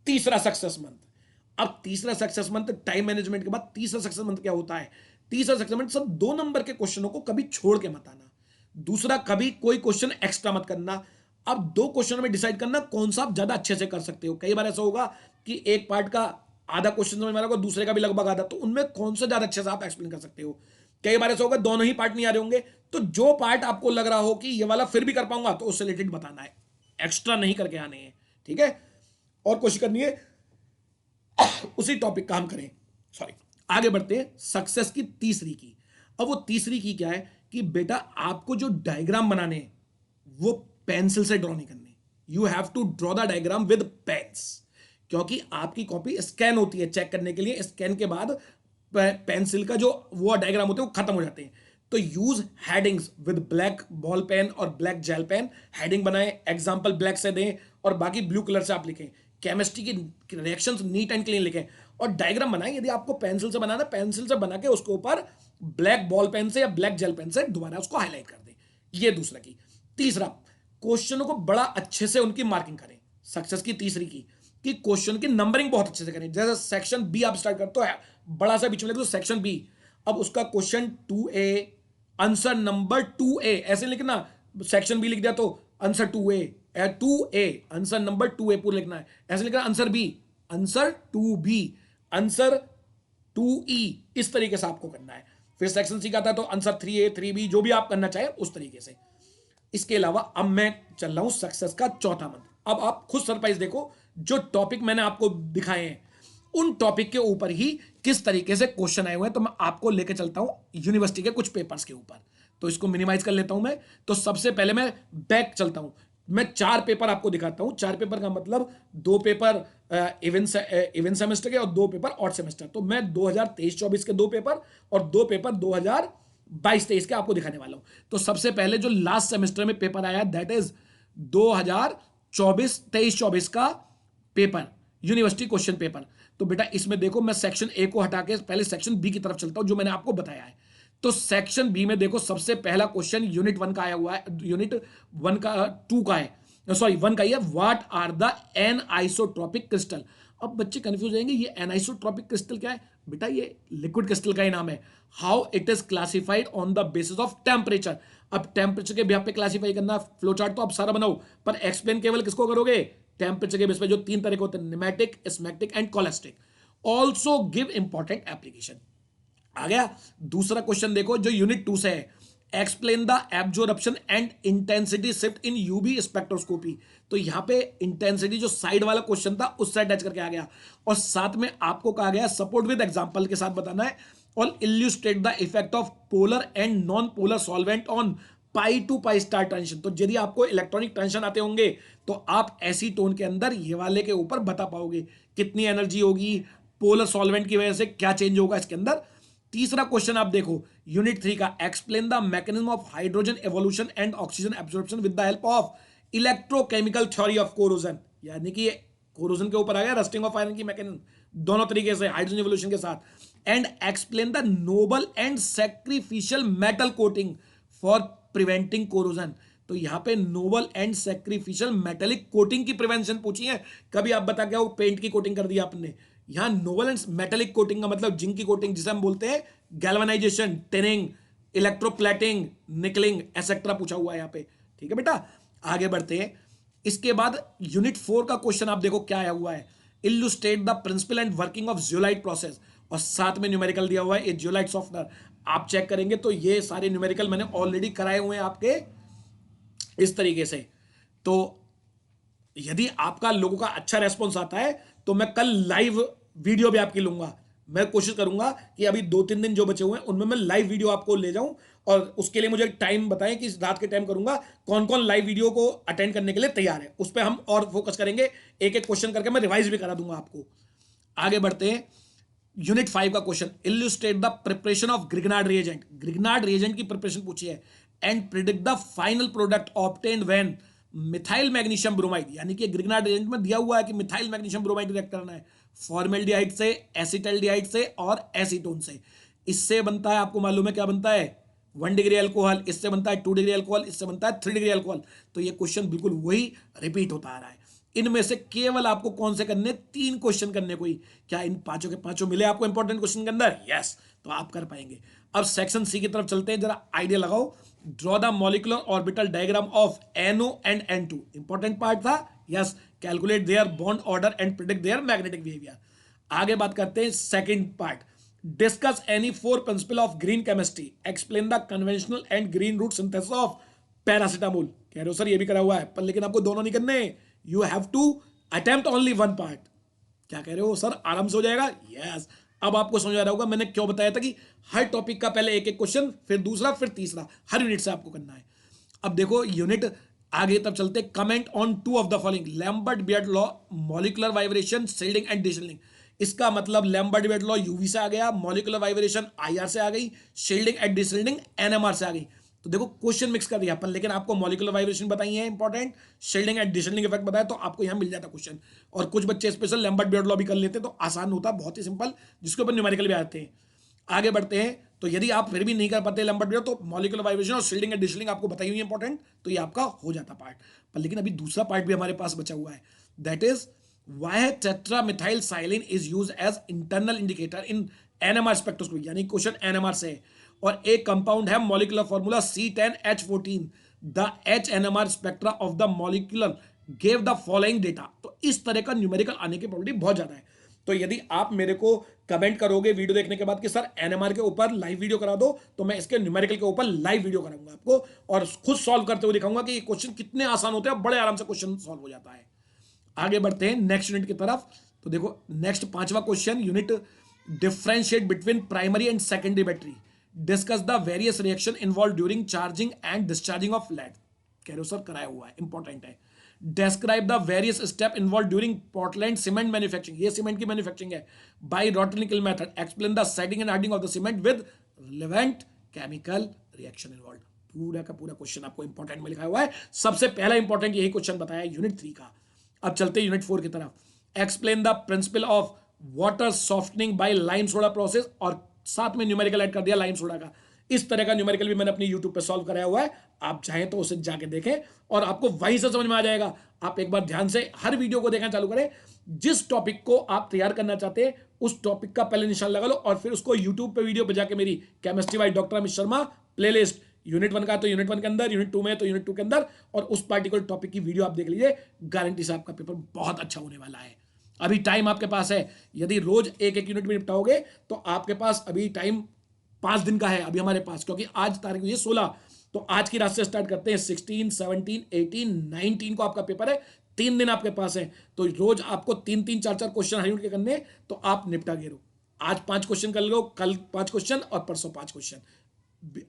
तीसरा सक्सेस मंत्र, अब तीसरा सक्सेस मंत्र टाइम मैनेजमेंट के बाद तीसरा सक्सेस मंत्र क्या होता है, तीसरा सक्सेस मंत्र, सब 2 नंबर के क्वेश्चनों को कभी छोड़ के मत आना। दूसरा, कभी कोई क्वेश्चन एक्स्ट्रा मत करना। अब 2 क्वेश्चन में डिसाइड करना कौन सा आप ज्यादा अच्छे से कर सकते हो। कई बार ऐसा होगा कि एक पार्ट का आधा क्वेश्चन समझ में आ रहा होगा, दूसरे का भी लगभग आधा, तो उनमें कौन सा ज्यादा अच्छे से आप एक्सप्लेन कर सकते हो। कई बार ऐसा होगा दोनों ही पार्ट नहीं आ रहे होंगे, तो जो पार्ट आपको लग रहा हो कि ये वाला फिर भी कर पाऊंगा, तो उससे रिलेटेड बताना है, एक्स्ट्रा नहीं करके आने हैं। ठीक है, और कोशिश करनी है उसी टॉपिक का हम करें। सॉरी, आगे बढ़ते हैं सक्सेस की तीसरी की। अब वो तीसरी की क्या है कि बेटा आपको जो डायग्राम बनाने हैं वो पेंसिल से ड्रॉ नहीं करने, you have to draw the diagram with pens, क्योंकि आपकी कॉपी स्कैन होती है चेक करने के लिए, स्कैन के बाद पेंसिल का जो वो डायग्राम होते हैं वो खत्म हो जाते हैं। तो use headings with black ball pen और ब्लैक जेल पेन, हेडिंग बनाएं, एग्जांपल ब्लैक से दें और बाकी ब्लू कलर से आप लिखें, केमिस्ट्री की रिएक्शंस नीट एंड क्लीन लिखें, और डायग्राम बनाएं। यदि आपको पेंसिल से बनाना, पेंसिल से बना के उसके ऊपर ब्लैक बॉल पेन से या ब्लैक जेल पेन से दोबारा उसको हाईलाइट कर दें। ये दूसरा की। तीसरा, क्वेश्चनों को बड़ा अच्छे से उनकी मार्किंग करें। सक्सेस की तीसरी की कि क्वेश्चन की नंबरिंग बहुत अच्छे से करें। जैसे सेक्शन बी आप स्टार्ट करते हो, बड़ा सा बीच में लिख दो सेक्शन बी, अब उसका question 2A, answer number 2A, ऐसे लिखना, सेक्शन बी लिख दिया तो answer 2A answer number 2A पूरा लिखना है। ऐसे लिखना answer B, answer 2B, answer 2E, इस तरीके से आपको करना है। फिर सेक्शन सी का था तो आंसर 3A 3B, जो भी आप करना चाहे उस तरीके से। इसके अलावा अब मैं चल रहा हूं सक्सेस का चौथा मंत्र। अब आप खुद सरप्राइज देखो, जो टॉपिक मैंने आपको दिखाए हैं उन टॉपिक के ऊपर ही किस तरीके से क्वेश्चन आए हुए हैं। तो मैं आपको लेके चलता हूं यूनिवर्सिटी के कुछ पेपर्स के ऊपर। तो इसको मिनिमाइज कर लेता हूं मैं। तो सबसे पहले मैं बैक चलता हूं, मैं 4 पेपर आपको दिखाता हूं। 4 पेपर का मतलब 2 पेपर इवन सेमेस्टर के और 2 पेपर ऑड सेमेस्टर। तो मैं 2023-24 के 2 पेपर और 2 पेपर 2022-23 के आपको दिखाने वाला हूं। तो सबसे पहले जो लास्ट सेमेस्टर में पेपर आया, दैट इज 2023-24 का पेपर, यूनिवर्सिटी क्वेश्चन पेपर। तो बेटा इसमें देखो, मैं सेक्शन ए को हटा के पहले सेक्शन बी की तरफ चलता हूं, जो मैंने आपको बताया है। तो सेक्शन बी में देखो सबसे पहला क्वेश्चन यूनिट 1 का आया हुआ है, यूनिट 1 का 2 का है, सॉरी 1 का ही है। What are the anisotropic crystal. अब बच्चे कंफ्यूज हो जाएंगे, ये एन आइसोट्रॉपिक क्रिस्टल क्या है? बेटा ये लिक्विड क्रिस्टल का ही नाम है। How it is classified on the basis of temperature. अब टेम्परेचर के बेस पे क्लासिफाई करना, फ्लो चार्ट तो आप सारा बनाओ, पर एक्सप्लेन केवल किसको करोगे? टेम्परेचर के बेस पे, जो 3 तरह के होते हैं, nematic, smectic and cholesteric. Also give important application. आ गया दूसरा क्वेश्चन, देखो जो यूनिट 2 से है। Explain the absorption and intensity shift in UV spectroscopy. तो यहां पे इंटेंसिटी जो साइड वाला क्वेश्चन था उससे अटैच करके आ गया, और साथ में आपको कहा गया सपोर्ट विद एग्जांपल के साथ बताना है, और illustrate the effect of polar and non polar solvent on pi to pi star transition. तो यदि आपको इलेक्ट्रॉनिक ट्रांजिशन आते होंगे तो आप एसीटोन के अंदर ये वाले के ऊपर बता पाओगे कितनी एनर्जी होगी, पोलर सॉल्वेंट की वजह से क्या चेंज होगा इसके अंदर। तीसरा क्वेश्चन आप देखो यूनिट 3 का। Explain the mechanism of hydrogen evolution and oxygen absorption with the help of electrochemical theory of corrosion. यानी कि कोरोजन के ऊपर आ गया रस्टिंग ऑफ आयरन की मैकेनिज्म, दोनों तरीके से हाइड्रोजन एवोल्यूशन के साथ। And explain the noble and sacrificial metal coating for preventing corrosion. तो यहां पे noble and sacrificial metallic coating की प्रिवेंशन पूछी है। कभी आप बता क्या वो पेंट की कोटिंग कर दिया आपने। यहां नोबल एंड मेटेलिक कोटिंग का मतलब जिंक की कोटिंग, जिसे हम बोलते हैं गैल्वेनाइजेशन, टिनिंग, इलेक्ट्रोप्लेटिंग, निकलिंग एक्सेट्रा पूछा हुआ है यहां पे। ठीक है बेटा, आगे बढ़ते हैं। इसके बाद यूनिट 4 का क्वेश्चन आप देखो क्या आया हुआ है। Illustrate the principle and working of zeolite process, और साथ में न्यूमेरिकल दिया हुआ है ये जियोलाइट सॉफ्टवेयर। आप चेक करेंगे तो ये सारे न्यूमेरिकल मैंने ऑलरेडी कराए हुए हैं आपके इस तरीके से। तो यदि आपका लोगों का अच्छा रेस्पॉन्स आता है तो मैं कल लाइव वीडियो भी आपकी लूंगा। मैं कोशिश करूंगा कि अभी 2-3 दिन जो बचे हुए हैं उनमें मैं लाइव वीडियो आपको ले जाऊं, और उसके लिए मुझे टाइम बताएं कि रात के टाइम करूंगा। कौन कौन लाइव वीडियो को अटेंड करने के लिए तैयार है, उस पर हम और फोकस करेंगे। एक एक क्वेश्चन करके मैं रिवाइज भी करा दूंगा आपको। आगे बढ़ते हैं। यूनिट 5 का question. Illustrate the preparation of Grignard reagent. Grignard reagent की प्रिपरेशन पूछी है। And predict the final product obtained when methyl magnesium bromide. यानी कि ग्रिग्नार्ड रिएजेंट में दिया हुआ है कि मिथाइल मैग्नीशियम ब्रोमाइड रिएक्ट करना है फॉर्मेल्डिहाइड से, एसिटल्डिहाइड से और एसीटोन से। इससे बनता है, आपको मालूम है क्या बनता है, 1 डिग्री अल्कोहल, इससे बनता है 2 डिग्री अल्कोहल, इससे बनता है 3 डिग्री अल्कोहल। तो ये क्वेश्चन बिल्कुल वही रिपीट होता आ रहा है। इनमें से केवल आपको कौन से करने, 3 क्वेश्चन करने कोई। क्या इन पांचों के पांचों मिले आपको इंपॉर्टेंट क्वेश्चन के अंदर? यस, तो आप कर पाएंगे। अब सेक्शन सी की तरफ चलते हैं, जरा आइडिया लगाओ। Draw the molecular orbital diagram of NO and N2। Important part था, yes. Calculate their bond order and predict their magnetic behaviour. आगे बात करते हैं second part. Discuss any 4 principle of green chemistry. Explain the conventional and green route synthesis of paracetamol. कह रहे हो sir ये भी करा हुआ है, पर लेकिन आपको दोनों नहीं करने, you have to attempt only 1 part. क्या कह रहे हो सर, आराम से हो जाएगा? यस। अब आपको समझ आ रहा होगा मैंने क्यों बताया था कि हर टॉपिक का पहले एक एक क्वेश्चन, फिर दूसरा, फिर तीसरा, हर यूनिट से आपको करना है। अब देखो यूनिट आगे तब चलते। Comment on 2 of the following. Lambert beard law, molecular vibration, shielding and deshielding. इसका मतलब लैम्बर्ट बियर्ड लॉ यूवी से आ गया, मॉलिक्यूलर वाइब्रेशन IR से आ गई, शील्डिंग एंड डिशील्डिंग NMR से आ गई। तो देखो क्वेश्चन मिक्स कर दिया, पर लेकिन आपको मॉलिक्यूलर वाइब्रेशन बताई है इंपॉर्टेंट, शील्डिंग एंड डिशील्डिंग इफेक्ट बताया, तो आपको यहां मिल जाता क्वेश्चन। और कुछ बच्चे स्पेशल लैम्बर्ट बियर्ड लॉ भी कर लेते तो आसान होता, बहुत ही सिंपल, जिसके ऊपर न्यूमेरिकल भी आते हैं। आगे बढ़ते हैं। तो यदि आप फिर भी नहीं कर पाते लैम्बर्ट बियर्ड, तो मॉलिक्यूलर वाइब्रेशन और शील्डिंग एंड डिशील्डिंग आपको बताई हुई इंपॉर्टेंट, तो ये आपका हो जाता पार्ट। पर लेकिन अभी दूसरा पार्ट भी हमारे पास बचा हुआ है, that is why tetramethylsilane is used as internal indicator in NMR spectroscopy. यानी क्वेश्चन NMR से है, और एक कंपाउंड है molecular formula C10H14। The HNMR spectra of the molecular gave the following data. तो इस तरह का न्यूमेरिकल आने की प्रोबेबिलिटी बहुत ज्यादा है। तो यदि आप मेरे को कमेंट करोगे वीडियो देखने के बाद कि सर NMR के ऊपर लाइव वीडियो करा दो, तो मैं इसके न्यूमेरिकल के ऊपर लाइव वीडियो कराऊंगा आपको, और खुद सॉल्व करते हुए दिखाऊंगा कि ये क्वेश्चन कितने आसान होते हैं, बड़े आराम से क्वेश्चन सॉल्व हो जाता है। आगे बढ़ते हैं नेक्स्ट यूनिट की तरफ। तो देखो नेक्स्ट 5वां question, unit differentiate between primary and secondary battery. Discuss the various reaction involve during charging and discharging of lead. कह रहे हो सर कराया हुआ है, इंपॉर्टेंट है। Describe the various step involve during Portland cement manufacturing. ये cement की manufacturing है बाय रॉटनिकल method. Explain the setting and hardening of the cement with relevant chemical reaction involve. पूरा का पूरा क्वेश्चन आपको इंपॉर्टेंट में लिखा हुआ है। सबसे पहला इंपॉर्टेंट यही क्वेश्चन बताया यूनिट 3 का। अब चलते हैं यूनिट 4 की तरफ। Explain the principle of water softening by lime soda process, और साथ में न्यूमेरिकल ऐड कर दिया लाइम सोडा का। इस तरह का न्यूमेरिकल भी मैंने अपनी यूट्यूब पे सॉल्व कराया हुआ है, आप चाहें तो उसे जाके देखें और आपको वहीं से समझ में आ जाएगा। आप एक बार ध्यान से हर वीडियो को देखना चालू करें, जिस टॉपिक को आप तैयार करना चाहते हैं उस टॉपिक का पहले निशान लगा लो और फिर उसको यूट्यूब पे वीडियो पे जाके मेरी chemistry by doctor Amit Sharma playlist, unit 1 का तो यूनिट 1 के अंदर, यूनिट 2 में तो यूनिट 2 के अंदर, और उस पार्टिकुलर टॉपिक की वीडियो आप देख लीजिए, गारंटी से आपका पेपर बहुत अच्छा होने वाला है। अभी टाइम आपके पास है, यदि रोज एक एक यूनिट में निपटाओगे तो आपके पास अभी टाइम 5 दिन का है अभी हमारे पास, क्योंकि आज तारीख हुई है 16, तो आज की रात से स्टार्ट करते हैं। 16, 17, 18, 19 को आपका पेपर है, 3 दिन आपके पास है, तो रोज आपको 3-3, 4-4 क्वेश्चन हर यूनिट के करने, तो आप निपटा गे रहो। आज 5 क्वेश्चन कर लो, कल 5 क्वेश्चन और परसों 5 क्वेश्चन,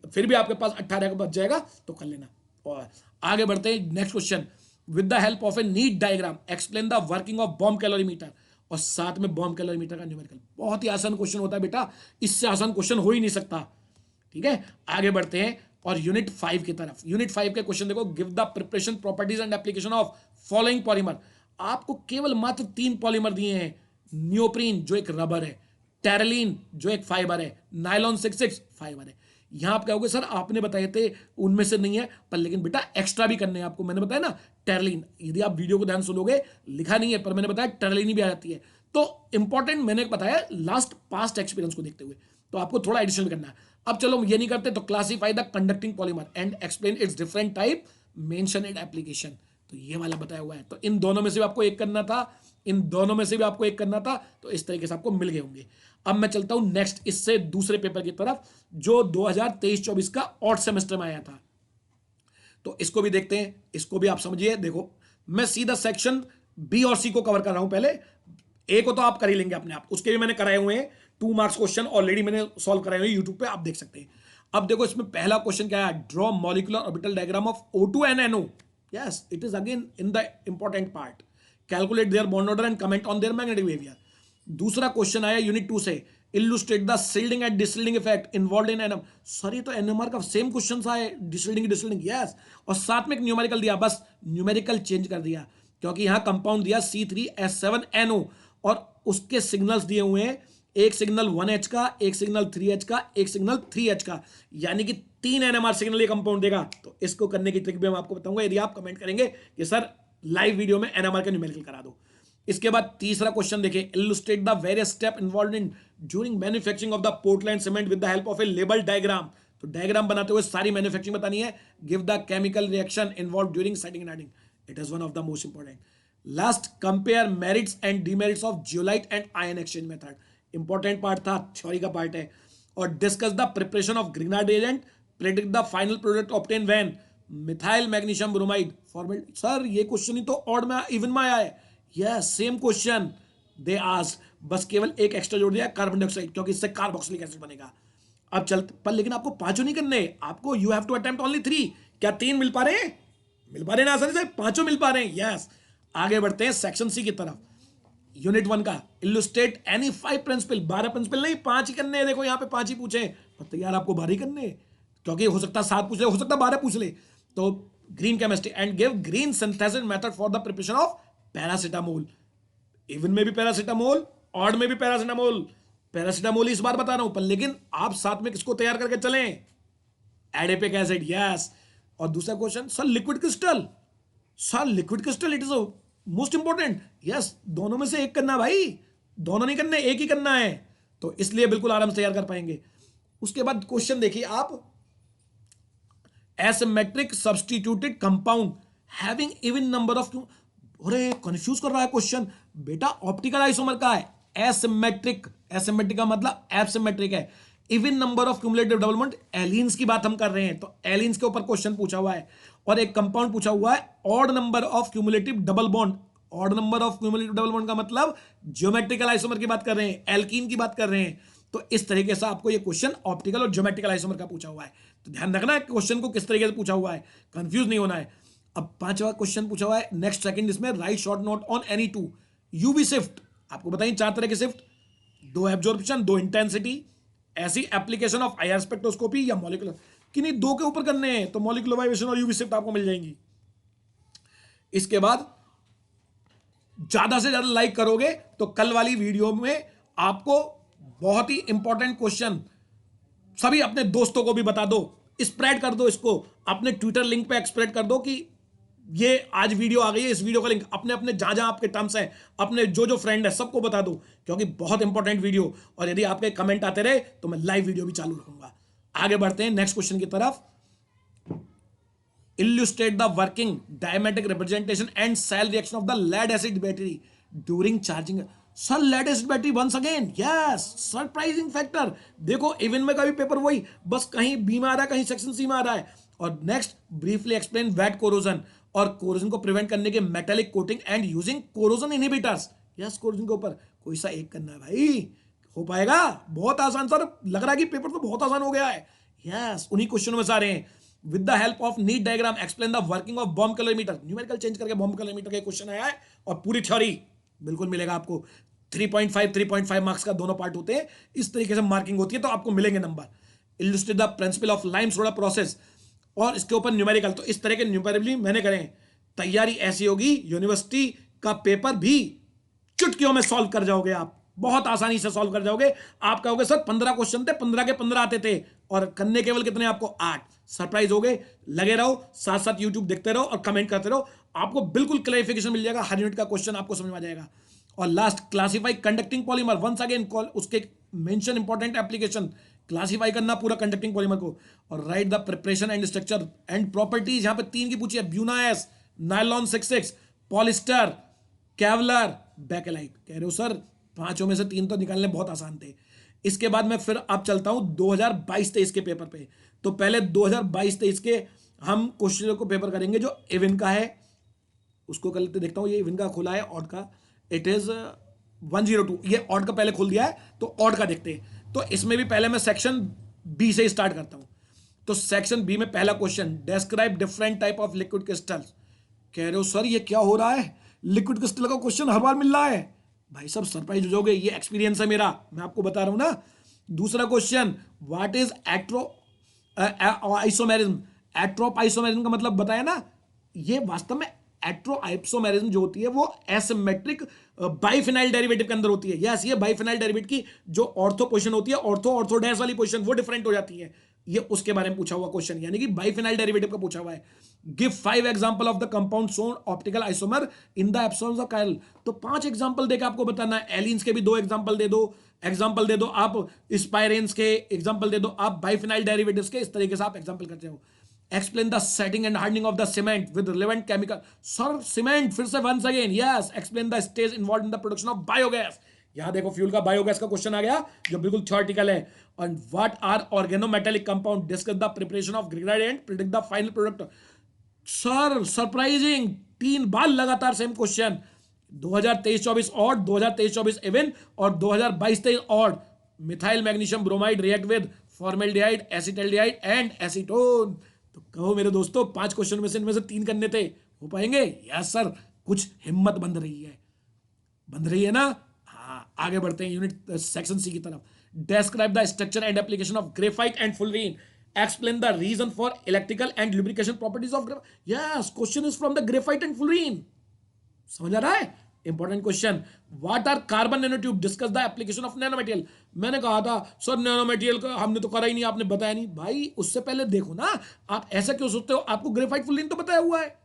फिर भी आपके पास 18 का बच जाएगा, तो कर लेना। और आगे बढ़ते हैं, next question, with the help of A NEET diagram explain the working of bomb calorimeter, और साथ में बॉम्ब कैलोरीमीटर का न्यूमेरिकल। बहुत ही आसान क्वेश्चन होता है बेटा, इससे आसान क्वेश्चन हो ही नहीं सकता। ठीक है, आगे बढ़ते हैं और यूनिट 5 की तरफ। यूनिट 5 के क्वेश्चन देखो, give the preparation properties and application of following polymer. आपको केवल मात्र 3 पॉलीमर दिए हैं, नियोप्रीन जो एक रबर है, टेरलिन जो एक फाइबर है, नायलॉन 66 फाइबर है। यहां आप कहोगे सर आपने बताए थे उनमें से नहीं है, पर लेकिन बेटा एक्स्ट्रा भी करने हैं आपको, मैंने बताया ना टेरलिन, यदि आप वीडियो को ध्यान सुनोगे लिखा नहीं है पर मैंने बताया टेरलिन भी आ जाती है, तो इंपॉर्टेंट मैंने बताया लास्ट पास्ट एक्सपीरियंस को देखते हुए, तो आपको थोड़ा एडिशनल करना है। अब चलो ये नहीं करते तो classify the conducting polymer and explain it's different type, mention it application, तो ये वाला बताया हुआ है। तो इन दोनों में से भी आपको एक करना था, इन दोनों में से भी आपको एक करना था, तो इस तरीके से आपको मिल गए होंगे। अब मैं चलता हूं नेक्स्ट, इससे दूसरे पेपर की तरफ जो 2023-24 का ऑड सेमेस्टर में आया था, तो इसको भी देखते हैं, इसको भी आप समझिए। देखो मैं सीधा सेक्शन बी और सी को कवर कर रहा हूं, पहले ए को तो आप कर ही लेंगे अपने आप, उसके भी मैंने कराए हुए हैं 2 मार्क्स क्वेश्चन ऑलरेडी मैंने सॉल्व कराए हुए यूट्यूब पे, आप देख सकते हैं। अब देखो इसमें पहला क्वेश्चन क्या है, draw molecular orbital diagram of O2 and NO। Yes, it is again in the important part, calculate their bond order and comment on their magnetic behaviour. दूसरा क्वेश्चन आया यूनिट 2 से, illustrate the shielding and deshielding effect involved in NMR. Sir ये तो NMR का same question आए, डिसल्डिंग yes, और साथ में एक न्यूमेरिकल दिया, बस न्यूमेरिकल चेंज कर दिया क्योंकि यहां कंपाउंड दिया C3H7NO और उसके सिग्नल्स दिए हुए हैं, एक सिग्नल 1H का, एक सिग्नल 3H का, एक सिग्नल 3H का, यानी कि 3 एनएमआर सिग्नल ये कंपाउंड देगा। तो इसको करने की ट्रिक भी मैं आपको बताऊंगा यदि आप कमेंट करेंगे कि सर लाइव वीडियो में एनएमआर का न्यूमेरिकल करा दो। इसके बाद तीसरा क्वेश्चन देखिए, illustrate the various step involved in during manufacturing of the Portland cement with the help of a label diagram. तो डायग्राम बनाते हुए सारी मैन्युफैक्चरिंग बतानी है। Give the chemical reaction involve during setting and adding, it is one of the most important. Last, compare merits and demerits of zeolite and ion exchange method, important part था, theory का part है। और discuss the preparation of Grignard agent, predict the final product obtain when methyl magnesium bromide formate. Sir ये question ही तो odd में even में आया है, yes same question they ask, बस केवल एक एक्स्ट्रा जोड़ दिया कार्बन डाइऑक्साइड, क्योंकि इससे कार्बोक्सिलिक एसिड बनेगा। अब चलते पर, लेकिन आपको 5 नहीं करने, आपको you have to attempt only 3। क्या 3 मिल पा रहे हैं? मिल पा रहे हैं ना आसानी से, 5 मिल पा रहे हैं, यस। आगे बढ़ते हैं सेक्शन सी की तरफ, यूनिट 1 का, इल्लुस्ट्रेट एनी 5 प्रिंसिपल, 12 प्रिंसिपल नहीं 5 ही करने हैं। देखो यहाँ पे 5 ही पूछे, पर यार आपको 12 ही करने, क्योंकि हो सकता है 7 पूछ ले, हो सकता है 12 पूछ ले। तो green chemistry and give green synthesis method for the preparation of paracetamol, even में भी पैरासिटामोल, ऑड में भी पैरासिटामोल, पैरासिटामोल इस बार बता रहा हूं, पर लेकिन आप साथ में किसको तैयार करके चलें, एडिपिक एसिड, यस। और दूसरा question, sir liquid crystal, sir liquid crystal it is most important, yes. दोनों में से एक करना भाई, दोनों नहीं करने, एक ही करना है, तो इसलिए बिल्कुल आराम से तैयार कर पाएंगे। उसके बाद क्वेश्चन देखिए आप, asymmetric substituted compound having even number of, अरे कंफ्यूज कर रहा है क्वेश्चन, बेटा ऑप्टिकल आइसोमर का है, एसिमेट्रिक, एसिमेट्रिक का मतलब एब्सिमेट्रिक है, even number of cumulative double bond, allenes की बात हम कर रहे हैं, तो एलिन्स के ऊपर क्वेश्चन पूछा हुआ है। और एक कंपाउंड पूछा हुआ है odd number of cumulative double bond, odd number of cumulative double bond का मतलब ज्योमेट्रिकल आइसोमर की बात कर रहे हैं, एल्कीन की बात कर रहे हैं। तो इस तरीके से आपको ये क्वेश्चन ऑप्टिकल और ज्योमेट्रिकल आइसोमर का पूछा हुआ है, तो ध्यान रखना है क्वेश्चन को किस तरीके से पूछा हुआ है, कंफ्यूज नहीं होना है। अब 5वां क्वेश्चन पूछा हुआ है नेक्स्ट सेकंड, इसमें right short note on any 2 UV shift. आपको बताइए 4 तरह के शिफ्ट, 2 एब्जॉर्प्शन, 2 इंटेंसिटी, ऐसी एप्लीकेशन ऑफ आईआर स्पेक्ट्रोस्कोपी या मॉलिक्यूलर, कि नहीं 2 के ऊपर करने हैं, तो मॉलिक्यूलर वाइब्रेशन और यूवी शिफ्ट आपको मिल जाएंगी। इसके बाद ज्यादा से ज्यादा लाइक करोगे तो कल वाली वीडियो में आपको बहुत ही इंपॉर्टेंट क्वेश्चन सभी अपने दोस्तों को भी बता दो, स्प्रेड कर दो इसको, अपने ट्विटर लिंक पे स्प्रेड कर दो कि ये आज वीडियो आ गई है, इस वीडियो का लिंक अपने अपने जहां जहां आपके टर्म्स हैं, अपने जो जो फ्रेंड है सबको बता दो, क्योंकि बहुत इंपॉर्टेंट वीडियो। और यदि आपके कमेंट आते रहे तो मैं लाइव वीडियो भी चालू रखूंगा। आगे बढ़ते हैं नेक्स्ट क्वेश्चन की तरफ। illustrate the working diametric representation and cell reaction of the lead acid battery during charging. Sir lead acid battery once again, yes surprising factor. देखो इवन में का भी पेपर वही, बस कहीं बी में आ रहा है, कहीं सेक्शन सी में आ रहा है। और next briefly explain wet corrosion, और कोरोजन को प्रिवेंट करने के metallic coating and using corrosion inhibitors. Yes corrosion के ऊपर कोई सा एक करना है भाई, हो पाएगा? बहुत आसान सर, लग रहा है कि पेपर तो बहुत आसान हो गया है। यस उन्हीं क्वेश्चनों में सारे हैं। With the help of NEET diagram explain the working of bomb calorimeter. Numerical change करके बॉम्ब कैलोरीमीटर का क्वेश्चन आया है, और पूरी थ्योरी बिल्कुल मिलेगा आपको। 3.5 मार्क्स का दोनों पार्ट होते हैं, इस तरीके से मार्किंग होती है, तो आपको मिलेंगे number. Illustrate the principle of lime soda process, और इसके ऊपर न्यूमेरिकल। तो इस तरह के न्यूमेरिकली मैंने करें। तैयारी ऐसी होगी, यूनिवर्सिटी का पेपर भी चुटकियों में सॉल्व कर जाओगे आप, बहुत आसानी से सॉल्व कर जाओगे। आप कहोगे सर 15 क्वेश्चन थे, 15 के 15 आते थे, और करने केवल कितने आपको 8। सरप्राइज हो गए। लगे रहो, साथ साथ यूट्यूब देखते रहो और कमेंट करते रहो, आपको बिल्कुल क्लैरिफिकेशन मिल जाएगा, हर यूनिट का क्वेश्चन आपको समझ में आ जाएगा। और last classify conducting polymer, once again call उसके मेंशन इंपॉर्टेंट एप्लीकेशन, क्लासिफाई करना पूरा कंडक्टिंग पॉलीमर को। और write the preparation and structure and properties, यहां पे 3 की पूछी है, buna s, nylon 66, polyester, Kevlar, Bakelite. कह रहे हो सर 5 में से 3 तो निकालने बहुत आसान थे। इसके बाद मैं फिर अब चलता हूं 2022-23 के पेपर पे। तो पहले 2022-23 के हम क्वेश्चन को पेपर करेंगे जो इवन का है, उसको कर लेते। देखता हूं ये इवन का खुला है, ऑड का, इट इज 102। ये ऑड का पहले खोल दिया है, तो ऑड का देखते हैं। तो इसमें भी पहले मैं सेक्शन बी से स्टार्ट करता हूं। तो सेक्शन बी में पहला question, describe different type of liquid crystals. कह रहे हो सर ये क्या हो रहा है, लिक्विड क्रिस्टल का क्वेश्चन हर बार मिल रहा है। भाई सब सरप्राइज हो जाओगे, ये एक्सपीरियंस है मेरा, मैं आपको बता रहा हूं ना। दूसरा question, what is isomerism. Atropisomerism का मतलब बताया ना, ये वास्तव में एट्रो आइसोमेरिज्म जो होती है वो एसिमेट्रिक बाइफिनाइल डेरिवेटिव के अंदर होती है। यस, ये बाइफिनाइल डेरिवेटिव की जो ऑर्थो पोजीशन होती है, ऑर्थो डैश वाली पोजीशन, वो डिफरेंट हो जाती है। ये उसके बारे में पूछा हुआ क्वेश्चन, यानी कि बाइफिनाइल डेरिवेटिव का पूछा हुआ है। Give 5 example of the compound shown optical isomer in the absorption of chiral. तो 5 एग्जांपल देकर आपको बताना है। एलिन्स के भी 2 एग्जांपल दे दो, आप स्पाइरेंस के एग्जांपल दे दो, आप बाइफिनाइल डेरिवेटिव्स के, इस तरीके से आप एग्जांपल करते हो। Explain the setting and hardening of the cement with relevant chemical. Sir cement फिर से once again, yes. Explain the stage involve in the production of biogas. यहां देखो फ्यूल का बायोगैस का क्वेश्चन आ गया, जो बिल्कुल थ्योरेटिकल है। और what are organometallic compound, discuss the preparation of Grignard, predict the final product. Sir surprising, 3 बार लगातार सेम क्वेश्चन। 2023-24 ऑड, 2023-24 इवन, और 2022-23 odd. Methyl magnesium bromide react with formaldehyde, acetaldehyde and acetone. तो कहो मेरे दोस्तों 5 क्वेश्चन में से इनमें से 3 करने थे, हो पाएंगे? यस सर, कुछ हिम्मत बंध रही है ना। हाँ, आगे बढ़ते हैं यूनिट सेक्शन सी की तरफ। Describe the structure and application of graphite and fullerene. Explain the reason for electrical and lubrication properties of graphite. Yes, question is from the graphite and fullerene. समझ आ रहा है? Important question. What are carbon nanotube, discuss the application of nano material. मैंने कहा था sir nano material का हमने तो करा ही नहीं, आपने बताया नहीं। भाई उससे पहले देखो ना, आप ऐसा क्यों सोचते हो, आपको ग्रेफाइट फुलरीन तो बताया हुआ है,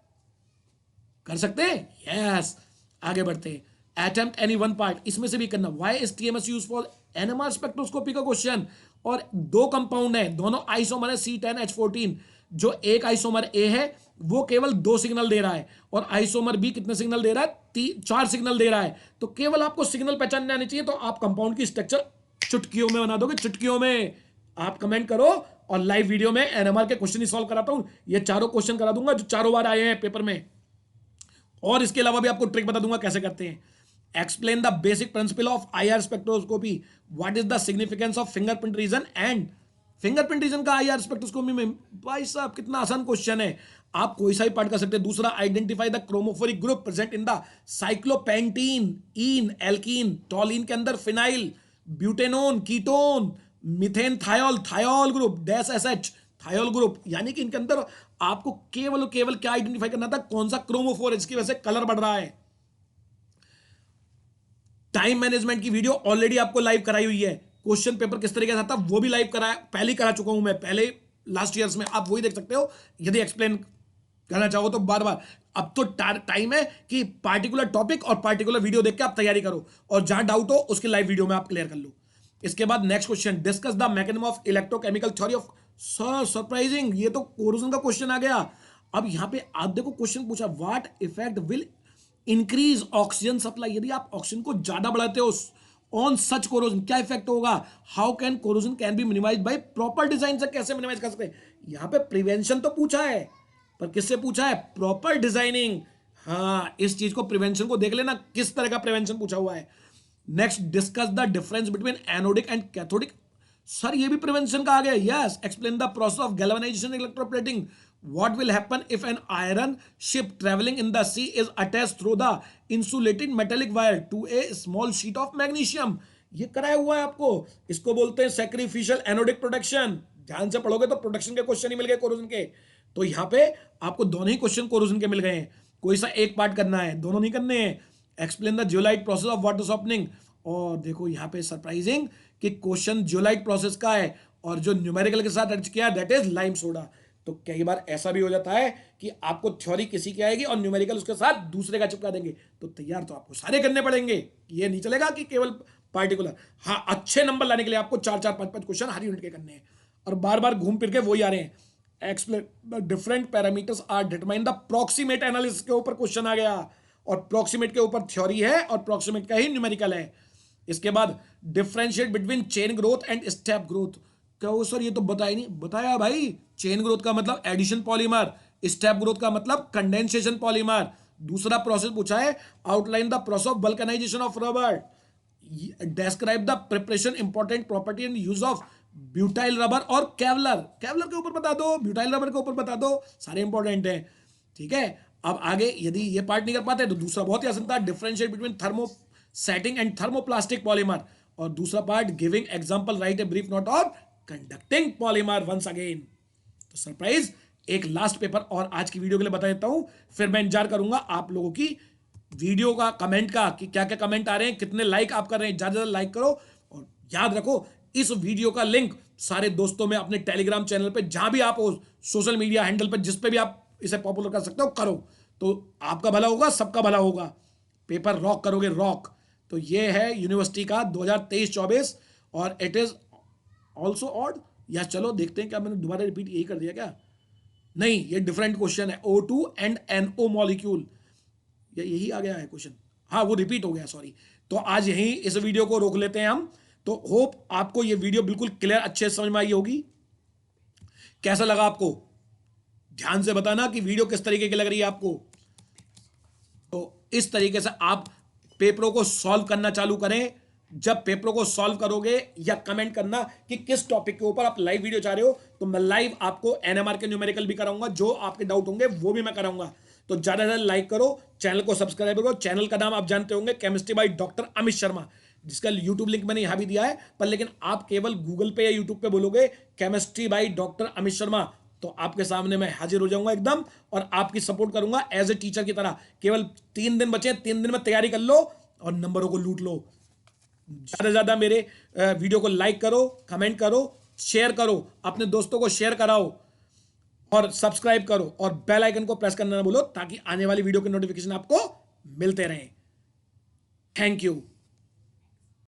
कर सकते हैं। यस, आगे बढ़ते हैं। अटेम्प्ट एनी वन पार्ट, इसमें से भी करना। Why is TMS used for NMR spectroscopy का क्वेश्चन। और 2 कंपाउंड है, दोनों आइसोमर है C10H14। जो एक आइसोमर ए है वो केवल 2 सिग्नल दे रहा है, और आइसोमर बी कितने सिग्नल दे रहा है, 4 सिग्नल दे रहा है। तो केवल आपको सिग्नल पहचानने आने चाहिए, तो आप कंपाउंड की स्ट्रक्चर चुटकियों में बना दोगे, चुटकियों में। आप कमेंट करो, और लाइव वीडियो में एनएमआर के क्वेश्चन ही सॉल्व कराता हूं। ये चारों क्वेश्चन करा दूंगा जो चारों बार आए हैं पेपर में, और इसके अलावा भी आपको ट्रिक बता दूंगा कैसे करते हैं। Explain the basic principle of IR spectroscopy. What is the significance of fingerprint region and fingerprint region का IR स्पेक्ट्रोस्कोपी में। भाई साहब कितना आसान क्वेश्चन है, आप कोई सा भी पार्ट कर सकते हैं। दूसरा, identify the chromophoric group present in the साइक्लोपेंटीन, in, alkene, टॉलिन के अंदर phenyl, butanone, ketone, methane, thiol group, dash SH, thiol group. यानी कि इनके अंदर आपको केवल क्या आइडेंटिफाई करना था, कौन सा क्रोमोफोर है जिसकी वजह से कलर बढ़ रहा है। टाइम मैनेजमेंट की वीडियो ऑलरेडी आपको लाइव कराई हुई है, क्वेश्चन पेपर किस तरीके से आता वो भी लाइव कराया, पहले करा चुका हूं मैं, पहले लास्ट ईयर्स में, आप वही देख सकते हो यदि एक्सप्लेन करना चाहो तो बार बार। अब तो टाइम है कि पार्टिकुलर टॉपिक और पार्टिकुलर वीडियो देख के आप तैयारी करो, और जहां डाउट हो उसकी लाइव वीडियो में आप क्लियर कर लो। इसके बाद next question, discuss the mechanism of electrochemical theory of, surprising, ये तो कोरोजन का क्वेश्चन आ गया। अब यहां पे आप देखो क्वेश्चन पूछा, what effect will increase oxygen supply, यदि आप ऑक्सीजन को ज्यादा बढ़ाते हो ऑन सच कोरोजन, क्या इफेक्ट होगा, how can corrosion can be minimize by proper design, से कैसे मिनिमाइज कर सकते हैं। यहां पे प्रिवेंशन तो पूछा है, पर किससे पूछा है, प्रॉपर डिजाइनिंग। हाँ, इस चीज को प्रिवेंशन को देख लेना, किस तरह का प्रिवेंशन पूछा हुआ है। Next, discuss the difference between anodic and cathodic, sir ये भी प्रिवेंशन का आ गया। Yes, explain the process of galvanization electroplating, what will happen if an iron ship travelling in the sea is attached through the insulated metallic wire to a small sheet of magnesium, ये कराया हुआ है आपको, इसको बोलते हैं sacrificial anodic protection. ध्यान से पढ़ोगे तो प्रोटेक्शन के क्वेश्चन ही मिल गए कोरोजन के, तो यहां पे आपको दोनों ही क्वेश्चन कोरोजन के मिल गए हैं, कोई सा एक पार्ट करना है, दोनों नहीं करने हैं। Explain the zeolite process of water softening, और देखो यहां पे सरप्राइजिंग कि क्वेश्चन जियोलाइट प्रोसेस का है, और जो न्यूमेरिकल के साथ अटैच किया दैट इज लाइम सोडा। तो कई बार ऐसा भी हो जाता है कि आपको थ्योरी किसी की आएगी और न्यूमेरिकल उसके साथ दूसरे का चिपका देंगे, तो तैयार तो आपको सारे करने पड़ेंगे, ये नहीं चलेगा कि केवल पार्टिकुलर। हाँ, अच्छे नंबर लाने के लिए आपको 4-4, 5-5 क्वेश्चन हर यूनिट के करने हैं, और बार बार घूम फिर के वही आ रहे हैं। Explain different parameters are determine the proximate analysis के ऊपर क्वेश्चन आ गया, और प्रॉक्सिमेट के ऊपर थ्योरी है और प्रॉक्सिमेट का ही न्यूमेरिकल है। इसके बाद differentiate between chain growth and step growth, कहो सर ये तो बताया नहीं, बताया भाई। चेन ग्रोथ का मतलब एडिशन पॉलीमर, स्टेप ग्रोथ का मतलब कंडेंसेशन पॉलीमर। दूसरा प्रोसेस पूछा है, outline the process of vulcanization of rubber, describe the preparation important property and use of butyl rubber और केवलर, केवलर के ऊपर बता दो, ब्यूटाइल रबर के ऊपर बता दो, सारे इंपॉर्टेंट हैं। ठीक है, अब आगे यदि ये पार्ट नहीं कर पाते तो दूसरा बहुत ही आसान था, differentiate between thermosetting and thermoplastic polymer, और दूसरा part giving example, write a brief note of conducting polymer once again. तो सरप्राइज, एक लास्ट पेपर और आज की वीडियो के लिए बता देता हूं, फिर मैं इंतजार करूंगा आप लोगों की वीडियो का, कमेंट का, कि क्या क्या कमेंट आ रहे हैं, कितने लाइक आप कर रहे हैं, ज्यादा ज्यादा लाइक करो। और याद रखो, इस वीडियो का लिंक सारे दोस्तों में, अपने टेलीग्राम चैनल पे, जहां भी आप हो, सोशल मीडिया हैंडल पे, जिस पे भी आप इसे पॉपुलर कर सकते हो करो, तो आपका भला होगा, सबका भला होगा, पेपर रॉक करोगे, रॉक। तो ये है यूनिवर्सिटी का 2023-24, और इट इज ऑल्सो ऑड, या चलो देखते हैं क्या मैंने दोबारा रिपीट यही कर दिया क्या, नहीं ये डिफरेंट क्वेश्चन है, O2 एंड NO मॉलिक्यूल, या यही आ गया है क्वेश्चन, हाँ वो रिपीट हो गया, सॉरी। तो आज यहीं इस वीडियो को रोक लेते हैं हम। तो होप आपको ये वीडियो बिल्कुल क्लियर, अच्छे से समझ में आई होगी। कैसा लगा आपको, ध्यान से बताना कि वीडियो किस तरीके की लग रही है आपको। तो इस तरीके से आप पेपरों को सॉल्व करना चालू करें। जब पेपरों को सॉल्व करोगे, या कमेंट करना कि किस टॉपिक के ऊपर आप लाइव वीडियो चाह रहे हो, तो मैं लाइव आपको NMR के न्यूमेरिकल भी कराऊंगा, जो आपके डाउट होंगे वो भी मैं कराऊंगा। तो ज्यादा से ज्यादा लाइक करो, चैनल को सब्सक्राइब करो। चैनल का नाम आप जानते होंगे, chemistry by doctor Amit Sharma, जिसका यूट्यूब लिंक मैंने यहां भी दिया है, पर लेकिन आप केवल गूगल पे या यूट्यूब पे बोलोगे chemistry by doctor Amit Sharma, तो आपके सामने मैं हाजिर हो जाऊंगा एकदम, और आपकी सपोर्ट करूंगा एज ए टीचर की तरह। केवल 3 दिन बचे, 3 दिन में तैयारी कर लो और नंबरों को लूट लो। ज्यादा से ज्यादा मेरे वीडियो को लाइक करो, कमेंट करो, शेयर करो, अपने दोस्तों को शेयर कराओ, और सब्सक्राइब करो, और बेल आइकन को प्रेस करना ना भूलो, ताकि आने वाली वीडियो के नोटिफिकेशन आपको मिलते रहें। Thank you.